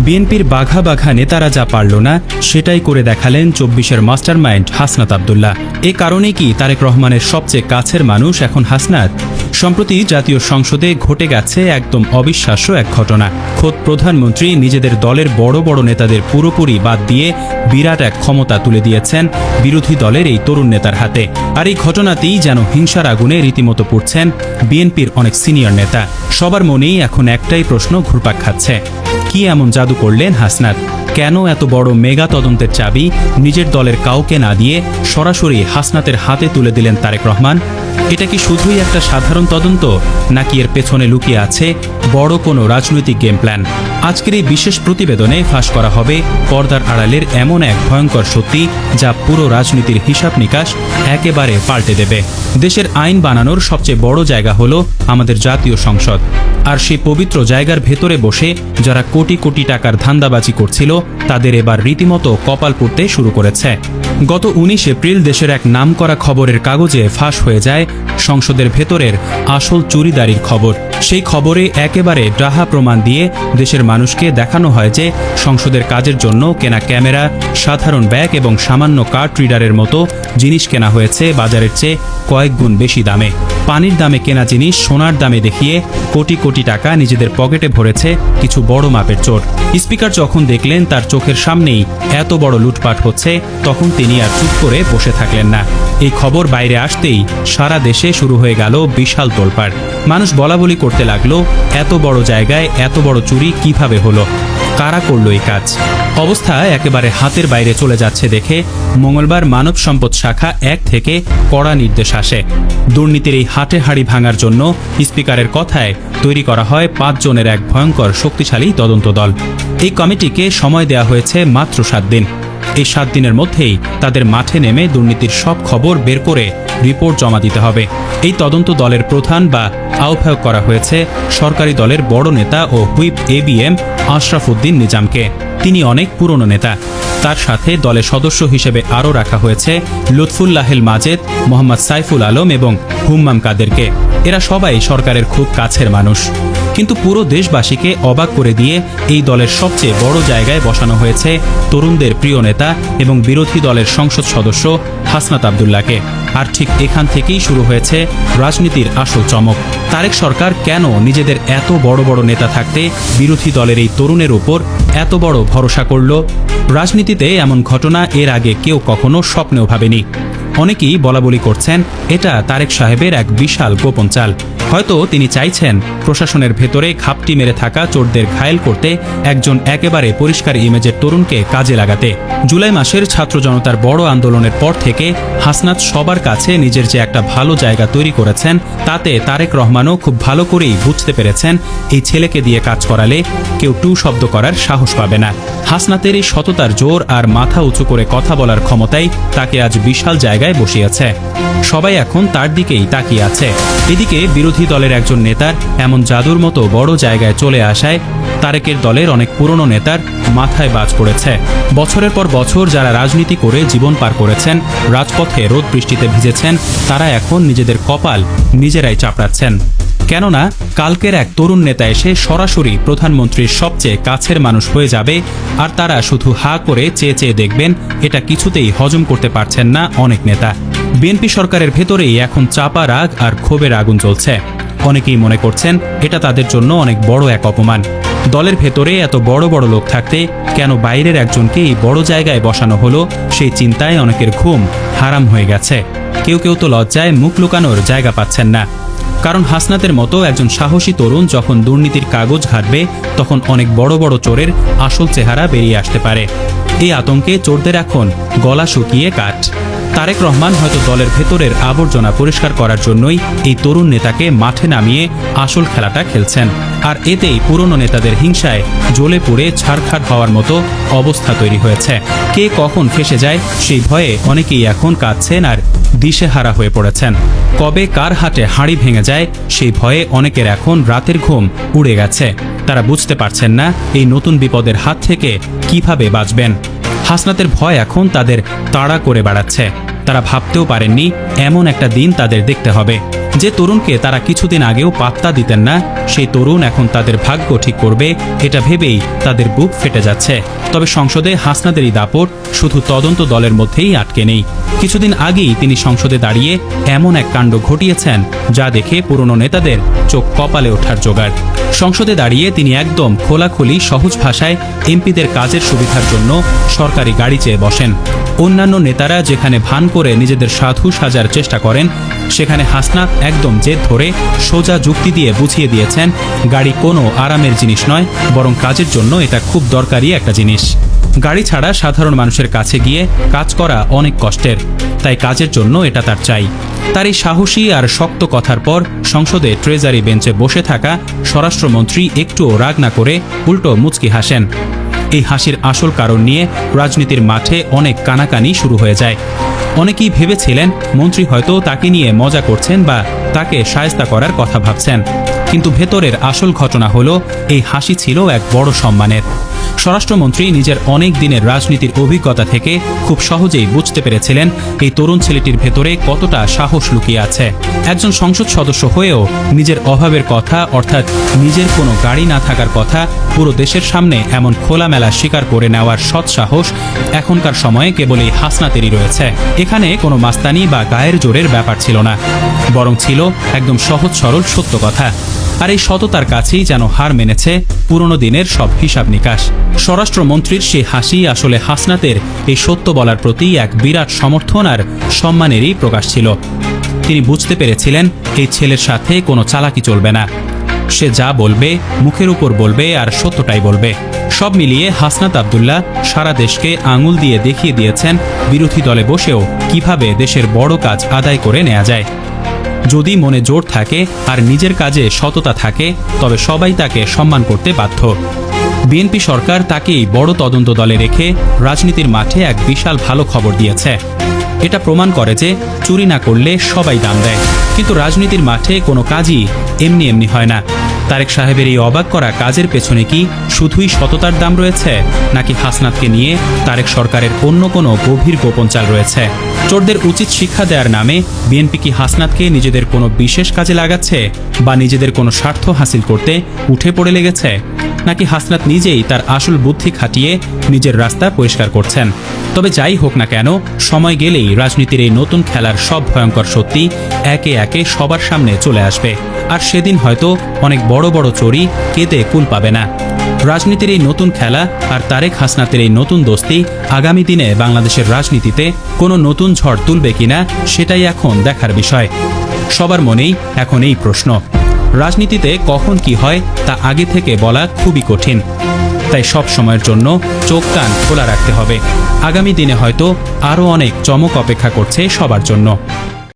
বিএনপির বাঘা বাঘা নেতারা যা পারল না সেটাই করে দেখালেন ২৪-এর মাস্টারমাইন্ড হাসনাত আব্দুল্লাহ। এ কারণেই কি তারেক রহমানের সবচেয়ে কাছের মানুষ এখন হাসনাত? সম্প্রতি জাতীয় সংসদে ঘটে গেছে একদম অবিশ্বাস্য এক ঘটনা। খোদ প্রধানমন্ত্রী নিজেদের দলের বড় বড় নেতাদের পুরোপুরি বাদ দিয়ে বিরাট এক ক্ষমতা তুলে দিয়েছেন বিরোধী দলের এই তরুণ নেতার হাতে। আর এই ঘটনাতেই যেন হিংসার আগুনে রীতিমতো পুড়ছেন বিএনপির অনেক সিনিয়র নেতা। সবার মনেই এখন একটাই প্রশ্ন ঘুরপাক খাচ্ছে, কি এমন জাদু করলেন হাসনাত? কেন এত বড় মেগা তদন্তের চাবি নিজের দলের কাউকে না দিয়ে সরাসরি হাসনাতের হাতে তুলে দিলেন তারেক রহমান? এটা কি শুধুই একটা সাধারণ তদন্ত, নাকি এর পেছনে লুকিয়ে আছে বড় কোনো রাজনৈতিক গেম প্ল্যান? আজকের এই বিশেষ প্রতিবেদনে ফাঁস করা হবে পর্দার আড়ালের এমন এক ভয়ঙ্কর সত্যি যা পুরো রাজনীতির হিসাব নিকাশ একেবারে পাল্টে দেবে। দেশের আইন বানানোর সবচেয়ে বড় জায়গা হলো আমাদের জাতীয় সংসদ। আর সেই পবিত্র জায়গার ভেতরে বসে যারা কোটি কোটি টাকার ধান্দাবাজি করছিল তাদের এবার রীতিমতো কপাল পুড়তে শুরু করেছে। গত ১৯ এপ্রিল দেশের এক নামকরা খবরের কাগজে ফাঁস হয়ে যায় সংসদের ভেতরের আসল চুরিদারির খবর। সেই খবরে একেবারে ডাহা প্রমাণ দিয়ে দেশের মানুষকে দেখানো হয় যে সংসদের কাজের জন্য কেনা ক্যামেরা, সাধারণ ব্যাগ এবং সামান্য কার্ড রিডারের মতো জিনিস কেনা হয়েছে বাজারের চেয়ে কয়েক গুণ বেশি দামে। পানির দামে কেনা জিনিস সোনার দামে দেখিয়ে কোটি কোটি টাকা নিজেদের পকেটে ভরেছে কিছু বড় মাপের চোর। স্পিকার যখন দেখলেন তার চোখের সামনেই এত বড় লুটপাট হচ্ছে, তখন তিনি আর চুপ করে বসে থাকলেন না। এই খবর বাইরে আসতেই সারা দেশে শুরু হয়ে গেল বিশাল তোলপাড়। মানুষ বলাবলি করতে লাগলো, এত বড় জায়গায় এত বড় চুরি কিভাবে হলো, কারা করলো এই কাজ? অবস্থা একেবারে হাতের বাইরে চলে যাচ্ছে দেখে মঙ্গলবার মানব সম্পদ শাখা ১ থেকে কড়া নির্দেশ আসে। দুর্নীতির এই হাটে হাড়ি ভাঙার জন্য স্পিকারের কথায় তৈরি করা হয় ৫ জনের এক ভয়ঙ্কর শক্তিশালী তদন্ত দল। এই কমিটিকে সময় দেওয়া হয়েছে মাত্র ৭ দিন। এই ৭ দিনের মধ্যেই তাদের মাঠে নেমে দুর্নীতির সব খবর বের করে রিপোর্ট জমা দিতে হবে। এই তদন্ত দলের প্রধান বা আহ্বায়ক করা হয়েছে সরকারি দলের বড় নেতা ও হুইপ ABM আশরাফ উদ্দিন নিজামকে। তিনি অনেক পুরনো নেতা। তার সাথে দলের সদস্য হিসেবে আরও রাখা হয়েছে লুৎফুল্লাহেল মাজেদ, মোহাম্মদ সাইফুল আলম এবং হুম্মাম কাদেরকে। এরা সবাই সরকারের খুব কাছের মানুষ। কিন্তু পুরো দেশবাসীকে অবাক করে দিয়ে এই দলের সবচেয়ে বড় জায়গায় বসানো হয়েছে তরুণদের প্রিয় নেতা এবং বিরোধী দলের সংসদ সদস্য হাসনাত আব্দুল্লাহকে। আর ঠিক এখান থেকেই শুরু হয়েছে রাজনীতির আসল চমক। তারেক সরকার কেন নিজেদের এত বড় বড় নেতা থাকতে বিরোধী দলের এই তরুণের উপর এত বড় ভরসা করল? রাজনীতিতে এমন ঘটনা এর আগে কেউ কখনো স্বপ্নেও ভাবেনি। অনেকেই বলাবলি করছেন এটা তারেক সাহেবের এক বিশাল গোপন চাল। হয়তো তিনি চাইছেন প্রশাসনের ভেতরে ঘাপটি মেরে থাকা চোরদের ঘায়েল করতে একজন একেবারে পরিষ্কার ইমেজের তরুণকে কাজে লাগাতে। জুলাই মাসের ছাত্র জনতার বড় আন্দোলনের পর থেকে হাসনাত সবার কাছে নিজের যে একটা ভালো জায়গা তৈরি করেছেন, তাতে তারেক রহমানও খুব ভালো করেই বুঝতে পেরেছেন এই ছেলেকে দিয়ে কাজ করালে কেউ টু শব্দ করার সাহস পাবে না। হাসনাতের এই সততার জোর আর মাথা উঁচু করে কথা বলার ক্ষমতাই তাকে আজ বিশাল জায়গায় বসিয়েছে। সবাই এখন তার দিকেই তাকিয়ে আছে। এদিকে বিরোধী দলের একজন নেতার এমন জাদুর মতো বড় জায়গায় চলে আসায় তারেকের দলের অনেক পুরনো নেতার মাথায় বাজ পড়েছে। বছরের পর বছর যারা রাজনীতি করে জীবন পার করেছেন, রাজপথে রোদ বৃষ্টিতে ভিজেছেন, তারা এখন নিজেদের কপাল নিজেরাই চাপড়াচ্ছেন। কেননা কালকের এক তরুণ নেতা এসে সরাসরি প্রধানমন্ত্রীর সবচেয়ে কাছের মানুষ হয়ে যাবে, আর তারা শুধু হা করে চেয়ে চেয়ে দেখবেন। এটা কিছুতেই হজম করতে পারছেন না অনেক নেতা। বিএনপি সরকারের ভেতরেই এখন চাপা রাগ আর ক্ষোভের আগুন জ্বলছে। অনেকেই মনে করছেন এটা তাদের জন্য অনেক বড় এক অপমান। দলের ভেতরে এত বড় বড় লোক থাকতে কেন বাইরের একজনকে এই বড় জায়গায় বসানো হলো, সেই চিন্তায় অনেকের ঘুম হারাম হয়ে গেছে। কেউ কেউ তো লজ্জায় মুখ লুকানোর জায়গা পাচ্ছেন না। কারণ হাসনাতের মতো একজন সাহসী তরুণ যখন দুর্নীতির কাগজ ঘাঁটবে, তখন অনেক বড় বড় চোরের আসল চেহারা বেরিয়ে আসতে পারে। এই আতঙ্কে চোরদের এখন গলা শুকিয়ে কাঠ। তারেক রহমান হয়তো দলের ভেতরের আবর্জনা পরিষ্কার করার জন্যই এই তরুণ নেতাকে মাঠে নামিয়ে আসল খেলাটা খেলছেন। আর এতেই পুরনো নেতাদের হিংসায় জ্বলে পুড়ে ছারখার হওয়ার মতো অবস্থা তৈরি হয়েছে। কে কখন ফেঁসে যায় সেই ভয়ে অনেকেই এখন কাঁদছেন আর দিশেহারা হয়ে পড়েছেন। কবে কার হাতে হাঁড়ি ভেঙে যায় সেই ভয়ে অনেকের এখন রাতের ঘুম উড়ে গেছে। তারা বুঝতে পারছেন না এই নতুন বিপদের হাত থেকে কিভাবে বাঁচবেন। হাসনাতের ভয় এখন তাদের তাড়া করে বেড়াচ্ছে। তারা ভাবতেও পারেননি এমন একটা দিন তাদের দেখতে হবে। যে তরুণকে তারা কিছুদিন আগেও পাত্তা দিতেন না, সেই তরুণ এখন তাদের ভাগ্য ঠিক করবে, এটা ভেবেই তাদের বুক ফেটে যাচ্ছে। তবে সংসদে হাসনাতেরই দাপট শুধু তদন্ত দলের মধ্যেই আটকে নেই। কিছুদিন আগেই তিনি সংসদে দাঁড়িয়ে এমন এক কাণ্ড ঘটিয়েছেন যা দেখে পুরনো নেতাদের চোখ কপালে ওঠার জোগাড়। সংসদে দাঁড়িয়ে তিনি একদম খোলাখুলি সহজ ভাষায় এমপিদের কাজের সুবিধার জন্য সরকারি গাড়ি চেয়ে বসেন। অন্যান্য নেতারা যেখানে ভান করে নিজেদের সাধু সাজার চেষ্টা করেন, সেখানে হাসনাত একদম জেদ ধরে সোজা যুক্তি দিয়ে বুঝিয়ে দিয়েছেন গাড়ি কোনো আরামের জিনিস নয়, বরং কাজের জন্য এটা খুব দরকারি একটা জিনিস। গাড়ি ছাড়া সাধারণ মানুষের কাছে গিয়ে কাজ করা অনেক কষ্টের, তাই কাজের জন্য এটা তার চাই। তার এই সাহসী আর শক্ত কথার পর সংসদে ট্রেজারি বেঞ্চে বসে থাকা স্বরাষ্ট্রমন্ত্রী একটুও রাগ না করে উল্টো মুচকি হাসেন। এই হাসির আসল কারণ নিয়ে রাজনীতির মাঠে অনেক কানাকানি শুরু হয়ে যায়। অনেকেই ভেবেছিলেন মন্ত্রী হয়তো তাকে নিয়ে মজা করছেন বা তাকে শায়েস্তা করার কথা ভাবছেন, কিন্তু ভেতরের আসল ঘটনা হলো এই হাসি ছিল এক বড় সম্মানের। স্বরাষ্ট্রমন্ত্রী নিজের অনেক দিনের রাজনীতির অভিজ্ঞতা থেকে খুব সহজেই বুঝতে পেরেছিলেন এই তরুণ ছেলেটির ভেতরে কতটা সাহস লুকিয়ে আছে। একজন সংসদ সদস্য হয়েও নিজের অভাবের কথা, অর্থাৎ নিজের কোনো গাড়ি না থাকার কথা পুরো দেশের সামনে এমন খোলামেলা স্বীকার করে নেওয়ার সৎ সাহস এখনকার সময়ে কেবলই হাসনাতেরই রয়েছে। এখানে কোনো মাস্তানি বা গায়ের জোরের ব্যাপার ছিল না, বরং ছিল একদম সহজ সরল সত্য কথা। আর এই সততার কাছেই যেন হার মেনেছে পুরনো দিনের সব হিসাব নিকাশ। স্বরাষ্ট্রমন্ত্রীর সেই হাসি আসলে হাসনাতের এই সত্য বলার প্রতি এক বিরাট সমর্থন আর সম্মানেরই প্রকাশ ছিল। তিনি বুঝতে পেরেছিলেন এই ছেলের সাথে কোনো চালাকি চলবে না, সে যা বলবে মুখের উপর বলবে আর সত্যটাই বলবে। সব মিলিয়ে হাসনাত আব্দুল্লাহ সারা দেশকে আঙুল দিয়ে দেখিয়ে দিয়েছেন বিরোধী দলে বসেও কিভাবে দেশের বড় কাজ আদায় করে নেওয়া যায়। যদি মনে জোর থাকে আর নিজের কাজে সততা থাকে, তবে সবাই তাকে সম্মান করতে বাধ্য। বিএনপি সরকার তাকেই বড় তদন্ত দলে রেখে রাজনীতির মাঠে এক বিশাল ভালো খবর দিয়েছে। এটা প্রমাণ করে যে চুরি না করলে সবাই দাম দেয়, কিন্তু রাজনীতির মাঠে কোনো কাজই এমনি এমনি হয় না। তারেক সাহেবের এই অবাক করা কাজের পেছনে কি শুধুই সততার দাম রয়েছে, নাকি হাসনাতকে নিয়ে তারেক সরকারের অন্য কোনো গভীর গোপন চাল রয়েছে? চোরদের উচিত শিক্ষা দেওয়ার নামে বিএনপি কি হাসনাতকে নিজেদের কোনো বিশেষ কাজে লাগাচ্ছে, বা নিজেদের কোনো স্বার্থ হাসিল করতে উঠে পড়ে লেগেছে, নাকি হাসনাত নিজেই তার আসল বুদ্ধি খাটিয়ে নিজের রাস্তা পরিষ্কার করছেন? তবে যাই হোক না কেন, সময় গেলেই রাজনীতির এই নতুন খেলার সব ভয়ঙ্কর সত্যি একে একে সবার সামনে চলে আসবে। আর সেদিন হয়তো অনেক বড় বড় চোরই কেঁদে কুল পাবে না। রাজনীতির এই নতুন খেলা আর তারেক হাসনাতের এই নতুন দোস্তি আগামী দিনে বাংলাদেশের রাজনীতিতে কোনো নতুন ঝড় তুলবে কিনা, সেটাই এখন দেখার বিষয়। সবার মনেই এখন এই প্রশ্ন। রাজনীতিতে কখন কি হয় তা আগে থেকে বলা খুবই কঠিন, তাই সব সময়ের জন্য চোখ কান খোলা রাখতে হবে। আগামী দিনে হয়তো আরও অনেক চমক অপেক্ষা করছে সবার জন্য।